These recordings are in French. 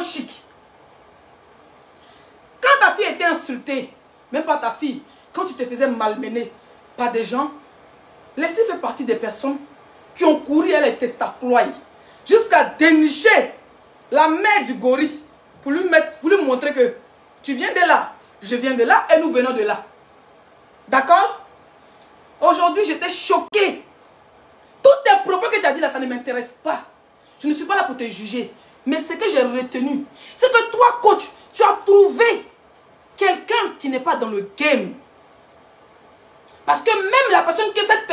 maman chic. Quand ta fille était insultée, même pas ta fille, quand tu te faisais malmener par des gens, Leslie fait partie des personnes qui ont couru à les testacloyer jusqu'à dénicher la mère du gorille pour lui montrer que tu viens de là, je viens de là et nous venons de là. D'accord? Aujourd'hui, j'étais choquée. Tous tes propos que tu as dit là, ça ne m'intéresse pas. Je ne suis pas là pour te juger. Mais ce que j'ai retenu, c'est que toi, coach, tu as trouvé quelqu'un qui n'est pas dans le game. Parce que même la personne que cette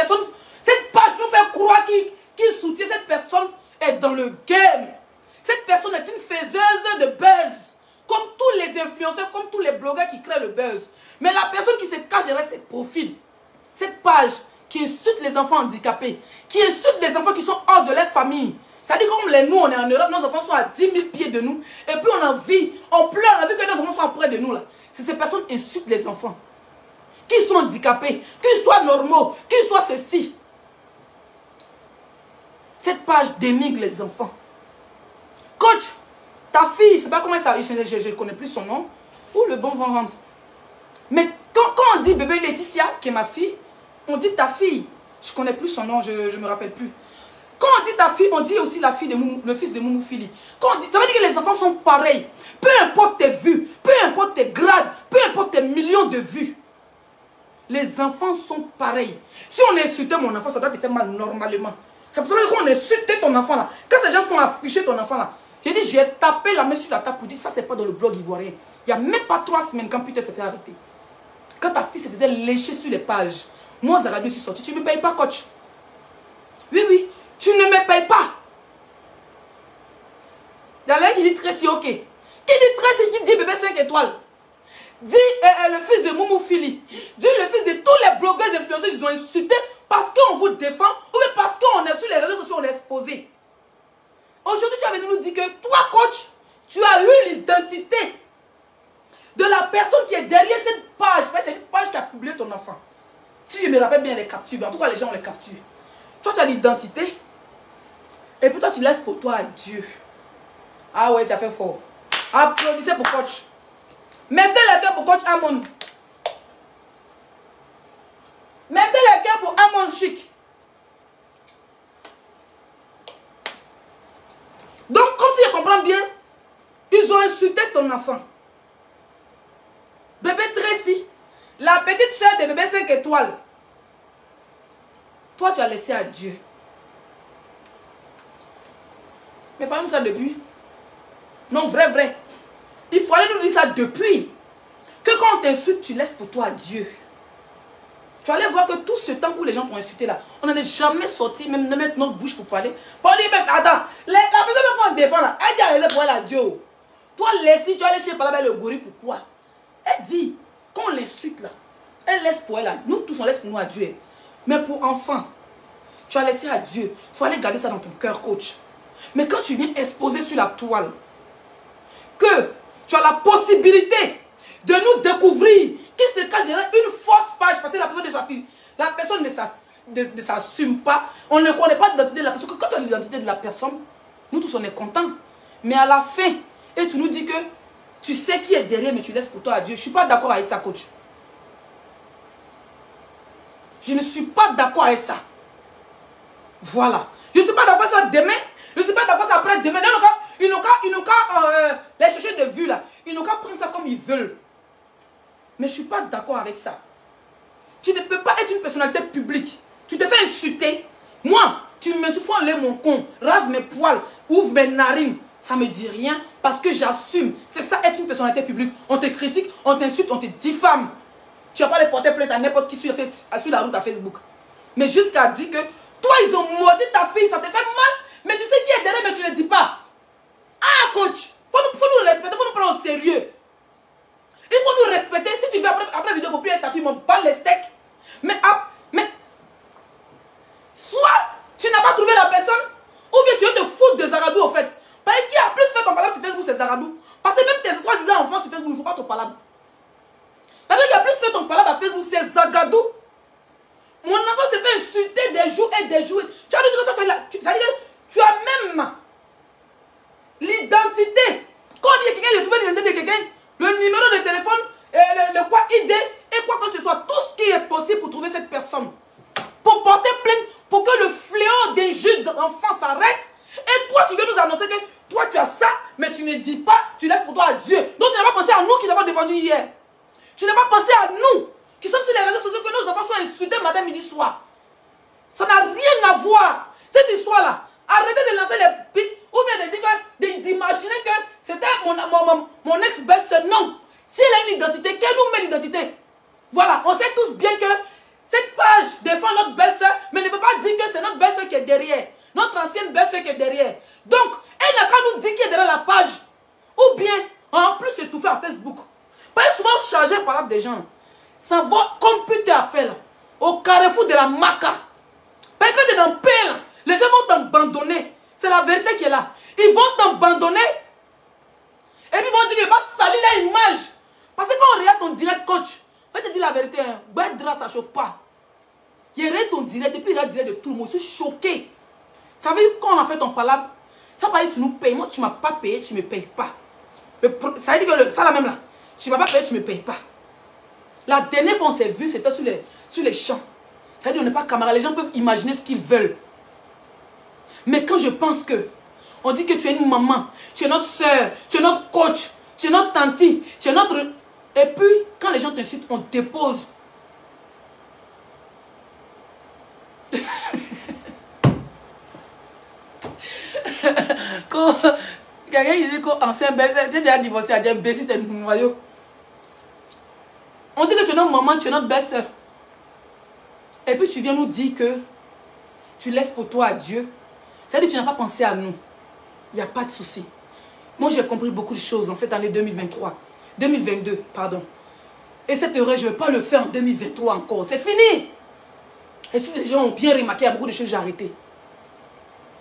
page nous fait croire qui soutient cette personne est dans le game. Cette personne est une faiseuse de buzz. Comme tous les influenceurs, comme tous les blogueurs qui créent le buzz. Mais la personne qui se cache derrière ce profil, cette page qui insulte les enfants handicapés, qui insulte les enfants qui sont hors de leur famille. C'est-à-dire comme nous, on est en Europe, nos enfants sont à 10 000 pieds de nous. Et puis on on pleure, on a vu que nos enfants sont près de nous là. C'est ces personnes qui insultent les enfants. Qu'ils soient handicapés, qu'ils soient normaux, qu'ils soient ceci. Cette page dénigre les enfants. Coach, ta fille, je ne sais pas comment ça, je ne connais plus son nom. Où le bon vent rentre. Mais quand on dit bébé Laetitia, qui est ma fille, on dit ta fille. Je ne connais plus son nom, je ne me rappelle plus. Quand on dit ta fille, on dit aussi la fille de le fils de Moumou Fili. Quand on dit, ça veut dire que les enfants sont pareils. Peu importe tes vues, peu importe tes grades, peu importe tes millions de vues. Les enfants sont pareils. Si on insultait mon enfant, ça doit te faire mal normalement. C'est pour ça que quand on insultait ton enfant là, quand ces gens sont affichés ton enfant là, j'ai dit, j'ai tapé la main sur la table pour dire, ça c'est pas dans le blog ivoirien. Il n'y a même pas 3 semaines quand Peter se fait arrêter. Quand ta fille se faisait lécher sur les pages, moi Zaradio suis sorti, tu ne me payes pas coach. Oui, oui, tu ne me payes pas. Il y a l'un qui dit Tracy, ok. Qui dit Tracy, qui dit bébé 5 étoiles. Dit le fils de Moumou Fili. Dit le fils de tous les blogueurs et influenceurs, ils ont insulté parce qu'on vous défend ou bien parce qu'on est sur les réseaux sociaux, on est exposé. Aujourd'hui, tu as venu nous dire que toi, coach, tu as eu l'identité de la personne qui est derrière cette page. C'est une page qui a publié ton enfant. Si je me rappelle bien les captures, en tout cas les gens les capturent. Toi, tu as l'identité. Et puis toi, tu laisses pour toi à Dieu. Ah ouais, tu as fait fort. Applaudissez pour coach. Mettez le cœur pour coach Amon. Mettez le cœur pour Amon Chic. Donc, comme si je comprends bien, ils ont insulté ton enfant. Bébé Tracy, la petite soeur de bébé 5 étoiles. Toi, tu as laissé à Dieu. Mais fallait nous ça depuis. Non, vrai. Il fallait nous dire ça depuis. Que quand on t'insulte, tu laisses pour toi à Dieu. Tu allais voir que tout ce temps où les gens t'ont insulté là, on n'en est jamais sorti, même de mettre notre bouche pour parler. Pour dire, mais attends, la personne qu'on défend là, elle dit à laisser pour elle à Dieu. Toi, Leslie, tu vas aller chez Palabé le gorille, pourquoi? Elle dit, quand on l'insulte là, elle laisse pour elle à nous tous, on laisse pour nous à Dieu. Mais pour enfants, tu as laissé à Dieu. Il faut aller garder ça dans ton cœur, coach. Mais quand tu viens exposer sur la toile, que tu as la possibilité de nous découvrir qui se cache derrière une fausse page parce que la personne de sa fille, la personne ne s'assume pas, on ne connaît pas l'identité de la personne. Quand on a l'identité de la personne, nous tous on est contents. Mais à la fin, et tu nous dis que tu sais qui est derrière, mais tu laisses pour toi à Dieu. Je ne suis pas d'accord avec ça, coach. Je ne suis pas d'accord avec ça. Voilà. Je ne suis pas d'accord avec ça demain. Je ne suis pas d'accord avec ça après demain. Ils n'ont qu'à les chercher de vue là. Ils n'ont qu'à prendre ça comme ils veulent. Mais je ne suis pas d'accord avec ça. Tu ne peux pas être une personnalité publique. Tu te fais insulter. Moi, tu me souffles enlever mon con, rase mes poils, ouvre mes narines. Ça ne me dit rien parce que j'assume. C'est ça être une personnalité publique. On te critique, on t'insulte, on te diffame. Tu vas pas les porter plainte à n'importe qui sur la route à Facebook. Mais jusqu'à dire que toi, ils ont maudit ta fille, ça te fait mal. Mais tu sais qui est derrière, mais tu ne le dis pas. Ah, coach, faut nous respecter, faut nous prendre au sérieux. Il faut nous respecter. Si tu veux après la vidéo, il ne faut plus être ta fille, mon bal les steaks. Mais soit tu n'as pas trouvé la personne, ou bien tu veux te foutre de Zaradou en fait. Parce que qui a plus fait ton palabre sur Facebook, c'est Zaradou. Parce que même tes 3 enfants sur Facebook, il ne faut pas ton palabre. La personne qui a plus fait ton palabre à Facebook, c'est Zagadou. Mon enfant s'est fait insulter des jours et des jours. Tu as dit que tu as même l'identité. possible pour trouver cette personne. Pour porter plainte, pour que le fléau d'injures d'enfants s'arrête. Et toi, tu veux nous annoncer que toi, tu as ça, mais tu ne dis pas, tu laisses pour toi à Dieu. Donc, tu n'as pas pensé à nous qui l'avons défendu hier. Tu n'as pas pensé à nous qui sommes sur les réseaux sociaux, que nos enfants soient insultés matin, midi, soir. Ça n'a rien à voir. Cette histoire-là, arrêtez de lancer les pics ou bien d'imaginer que c'était mon ex-belle-sœur. Non. Si elle a une identité, qu'elle nous met l'identité. Voilà, on sait tous bien que cette page défend notre belle-sœur, mais ne veut pas dire que c'est notre belle-sœur qui est derrière. Notre ancienne belle-sœur qui est derrière. Donc, elle n'a qu'à nous dire qui est derrière la page. Ou bien, en plus, c'est tout fait à Facebook. Pas souvent chargé par là des gens. Ça va comme putain à faire là. Au carrefour de la Maca. Parce que tu es dans paix là. Les gens vont t'abandonner. C'est la vérité qui est là. Ils vont t'abandonner. Et puis ils vont dire qu'il va salir l'image. Parce que quand on regarde ton direct coach, on va te dire la vérité. Bedra, ça ne chauffe pas. Il regarde ton direct. Depuis il a direct de tout le monde. Je suis choqué. Tu as vu quand on a fait ton palabre, ça va dire tu nous payes. Moi, tu ne m'as pas payé, tu ne me payes pas. Ça veut dire que ça là même là. Tu ne m'as pas payé, tu ne me payes pas. La dernière fois on s'est vu, c'était sur les champs. Ça veut dire qu'on n'est pas camarades. Les gens peuvent imaginer ce qu'ils veulent. Mais quand je pense que on dit que tu es une maman, tu es notre soeur, tu es notre coach, tu es notre tante, tu es notre... Et puis, quand les gens t'insultent, on te dépose. Quelqu'un qui dit qu'ancien belle-sœur, j'ai déjà divorcé, elle dit imbécile, t'es une noyau. On dit que tu es notre maman, tu es notre belle-sœur. Et puis tu viens nous dire que tu laisses pour toi à Dieu. C'est-à-dire que tu n'as pas pensé à nous. Il n'y a pas de souci. Moi, j'ai compris beaucoup de choses dans cette année 2022, pardon. Et cette erreur, je ne vais pas le faire en 2023 encore. C'est fini. Et si les gens ont bien remarqué, il y a beaucoup de choses que j'ai arrêtées.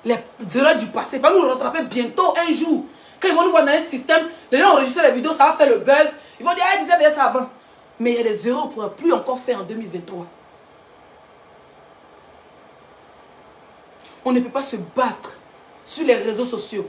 Les erreurs du passé, va nous rattraper bientôt, un jour. Quand ils vont nous voir dans un système, les gens enregistrent les vidéos, ça va faire le buzz. Ils vont dire, ah, ils disaient ça avant. Mais il y a des erreurs qu'on ne pourra plus encore faire en 2023. On ne peut pas se battre sur les réseaux sociaux.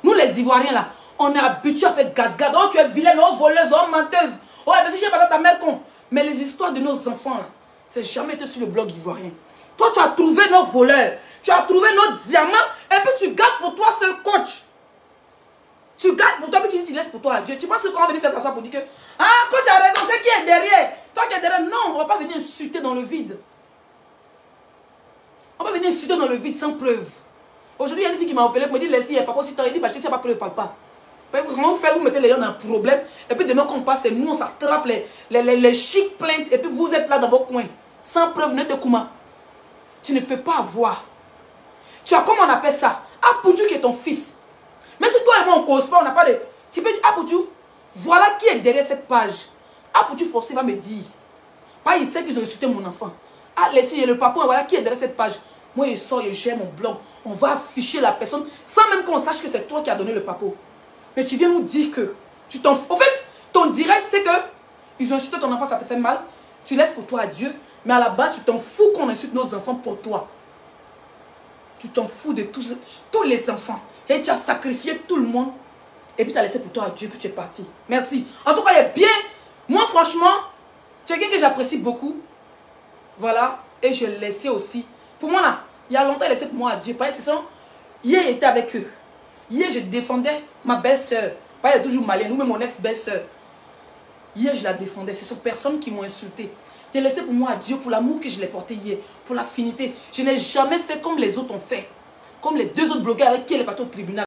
Nous, les Ivoiriens, là, on est habitués à faire gad-gad. Oh, tu es vilaine, oh, voleuse, oh, menteuse. Oh, mais si je n'ai pas ta mère con. Mais les histoires de nos enfants, là, c'est jamais été sur le blog ivoirien. Toi, tu as trouvé nos voleurs. Tu as trouvé nos diamants. Et puis, tu gardes pour toi seul coach. Tu gardes pour toi, puis tu laisses pour toi à Dieu. Tu penses qu'on va venir faire ça pour dire que, ah, coach a raison, c'est qui est derrière. Toi qui es derrière. Non, on ne va pas venir insulter dans le vide. On va venir insulter dans le vide sans preuve. Aujourd'hui, il y a une fille qui m'a appelé pour me dire, laissez, papa, si tu as dit, bah, je dis, c'est pas preuve, parle pas. Comment vous faites, vous mettez les gens dans un problème, et puis demain, quand on passe, c'est nous, on s'attrape les chics plaintes, et puis vous êtes là dans vos coins. Sans preuve, ne te kouma. Tu ne peux pas avoir. Tu as, comment on appelle ça? Apoutou qui est ton fils. Même si toi et moi, on ne cause pas, on n'a pas de... Tu peux dire, Apoutou, voilà qui est derrière cette page. Apoutou forcé va me dire. Pas, il sait qu'ils ont insulté mon enfant. Ah, laissez le papa, voilà qui est derrière cette page. Moi, je sors, je gère mon blog. On va afficher la personne sans même qu'on sache que c'est toi qui as donné le papo. Mais tu viens nous dire que tu t'en fous. En fait, ton direct, c'est que ils ont insulté ton enfant, ça te fait mal. Tu laisses pour toi à Dieu. Mais à la base, tu t'en fous qu'on insulte nos enfants pour toi. Tu t'en fous de tous les enfants. Et tu as sacrifié tout le monde. Et puis tu as laissé pour toi à Dieu, puis tu es parti. Merci. En tout cas, il est bien. Moi, franchement, tu es quelqu'un que j'apprécie beaucoup. Voilà. Et je l'ai laissé aussi. Pour moi, là, il y a longtemps, il laissé pour moi à Dieu. Hier, il était avec eux. Hier, je défendais ma belle-sœur. Elle est toujours malienne, ou même mon ex-belle-sœur. Hier, je la défendais. Ce sont personnes qui m'ont insulté. J'ai laissé pour moi à Dieu, pour l'amour que je l'ai porté hier, pour l'affinité. Je n'ai jamais fait comme les autres ont fait. Comme les deux autres blogueurs avec qui elle est partie au tribunal.